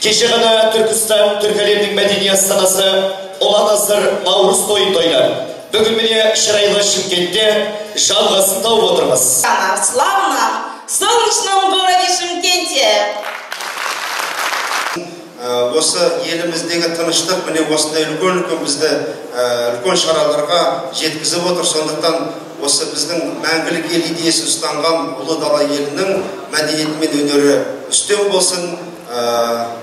Кеше ғана Түркістан түркілердің мәдени астанасы ұлан-асыр Наурыз тойын тойлап, бүгін міне шырайлы Шымкентте жалғасын тауып отырмыз. В славном, солнечном городе Шымкенте. Осы еліміздегі тыныштық міне осындай үлкен бізді үлкен шараларға жеткізіп отыр. Сондықтан осы біздің мәңгілік ел идеясын ұстанған ұлы дала елінің мәдениеті мен өнері үстем болсын,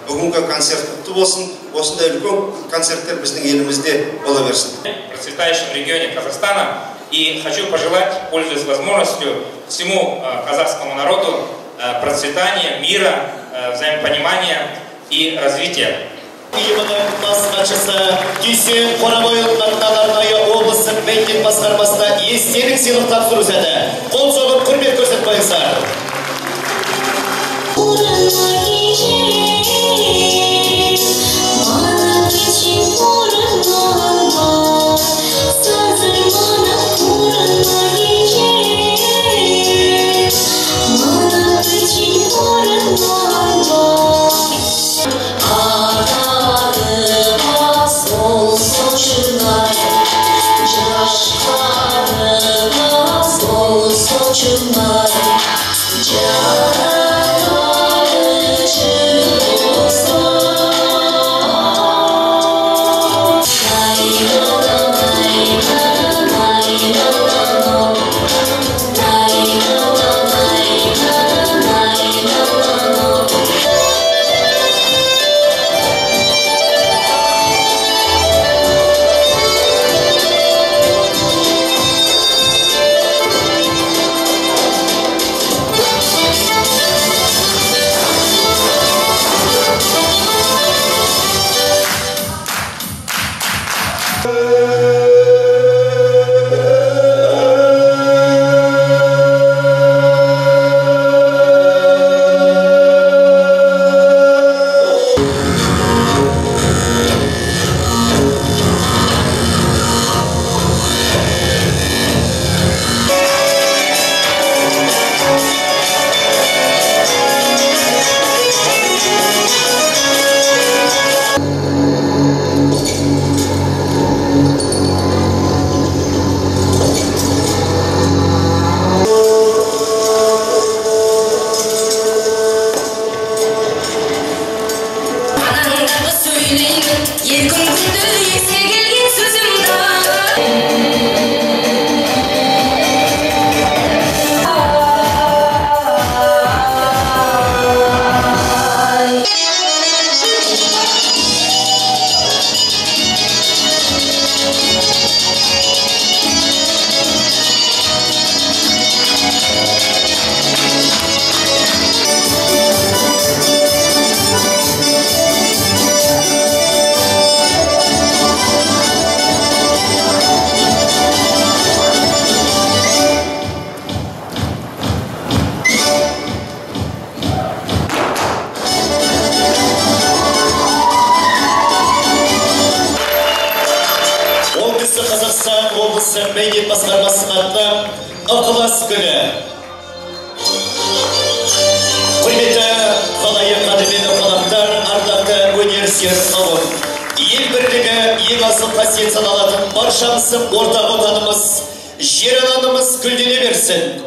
бүгінгі концерт құтты болсын. Осындай үлкен концерттер біздің елімізде бола берсін. В процветающем регионе Казахстана. И хочу пожелать, пользуясь возможностью, всему казахскому народу процветания, мира, взаимопонимания и развития. Ұйымының бас хатшысы Дүйсен Қорабайұлының арнайы облыстық мәдениет басқармасына естелік сыйлық тапсыру сәті. Қол соғып құрмет көрсетпеңіздер. Қазақстан облысы мәдениет басқармасының атынан ықылас күні. Құрметті қалайық қадірменді қонақтар, ардақты өнерсүйер қауым. Ел бірлігі, ең асыл қасиет саналатын баршамыздың ортақ отанымыз, жер анамыз гүлдене берсін.